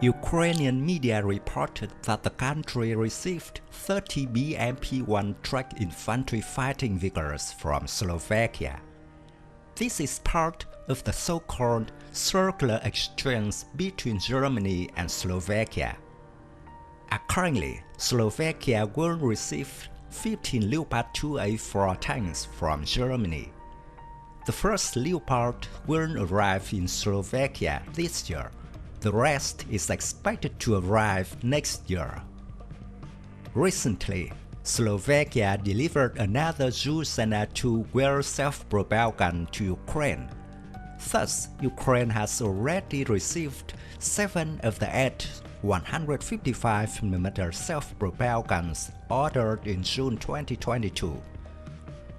Ukrainian media reported that the country received 30 BMP-1 tracked infantry fighting vehicles from Slovakia. This is part of the so-called circular exchange between Germany and Slovakia. Accordingly, Slovakia will receive 15 Leopard 2A4 tanks from Germany. The first Leopard will arrive in Slovakia this year. The rest is expected to arrive next year. Recently, Slovakia delivered another Zuzana two-wheel self-propelled gun to Ukraine. Thus, Ukraine has already received 7 of the 8 155mm self-propelled guns ordered in June 2022.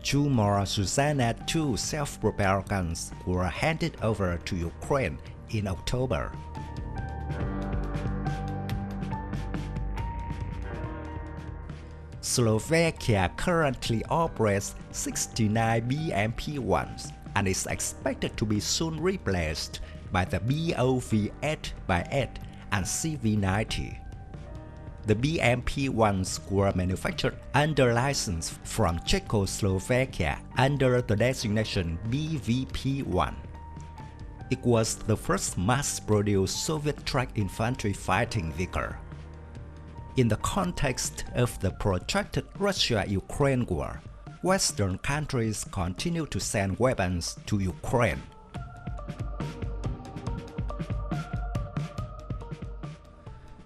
2 more Zuzana 2 self-propelled guns were handed over to Ukraine in October. Slovakia currently operates 69 BMP-1s and is expected to be soon replaced by the BOV-8x8 and CV-90. The BMP-1s were manufactured under license from Czechoslovakia under the designation BVP-1. It was the first mass-produced Soviet tracked infantry fighting vehicle. In the context of the protracted Russia-Ukraine war, Western countries continue to send weapons to Ukraine.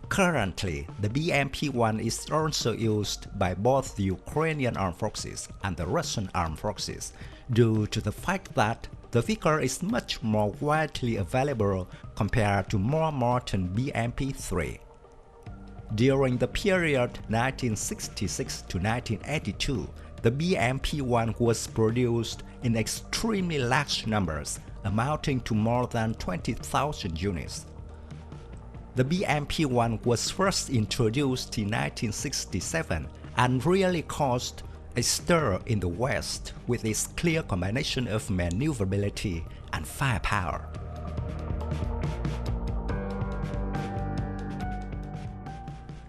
Currently, the BMP-1 is also used by both the Ukrainian armed forces and the Russian armed forces due to the fact that the vehicle is much more widely available compared to more modern BMP-3. During the period 1966 to 1982, the BMP-1 was produced in extremely large numbers, amounting to more than 20,000 units. The BMP-1 was first introduced in 1967 and really caused a stir in the West with its clear combination of maneuverability and firepower.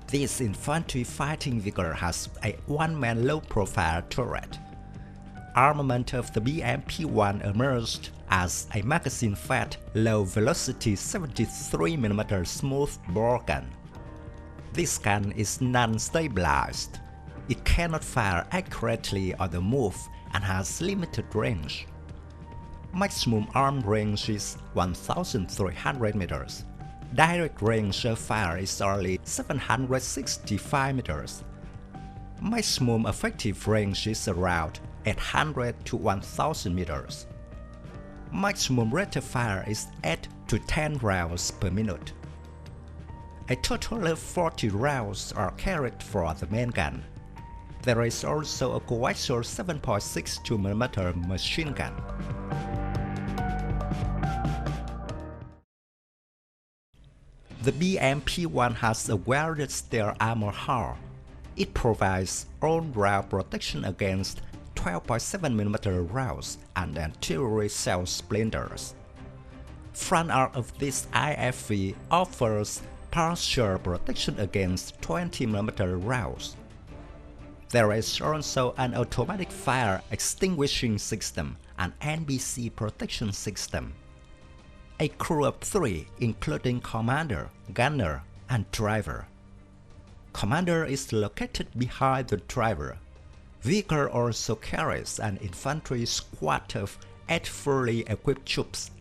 This infantry fighting vehicle has a one-man low-profile turret. Armament of the BMP-1 emerged as a magazine-fed, low-velocity 73mm smooth-bore gun. This gun is non-stabilized. It cannot fire accurately on the move and has limited range. Maximum arm range is 1,300 meters. Direct range of fire is only 765 meters. Maximum effective range is around 800 to 1000 meters. Maximum rate of fire is 8 to 10 rounds per minute. A total of 40 rounds are carried for the main gun. There is also a coaxial 7.62mm machine gun. The BMP-1 has a welded steel armor hull. It provides all-round protection against 12.7mm rounds and artillery shell splinters. Front arc of this IFV offers partial protection against 20mm rounds. There is also an automatic fire extinguishing system and NBC protection system. A crew of 3 including commander, gunner, and driver. Commander is located behind the driver. Vehicle also carries an infantry squad of 8 fully equipped troops.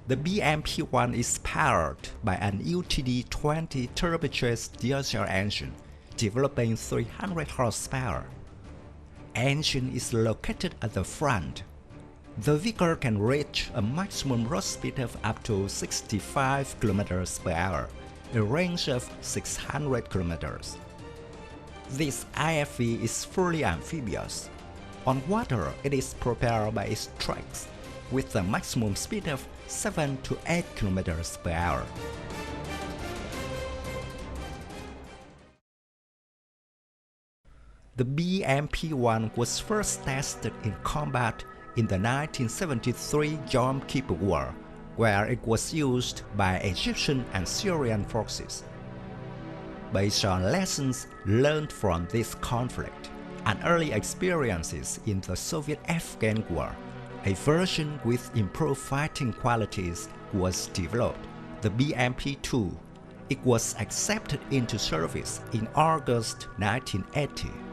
The BMP-1 is powered by an UTD-20 turbocharged diesel engine, developing 300 horsepower. Engine is located at the front. The vehicle can reach a maximum road speed of up to 65 km per hour, a range of 600 km. This IFV is fully amphibious. On water, it is propelled by its tracks, with a maximum speed of 7 to 8 km per hour. The BMP-1 was first tested in combat in the 1973 Yom Kippur War, where it was used by Egyptian and Syrian forces. Based on lessons learned from this conflict and early experiences in the Soviet-Afghan War, a version with improved fighting qualities was developed, the BMP-2. It was accepted into service in August 1980.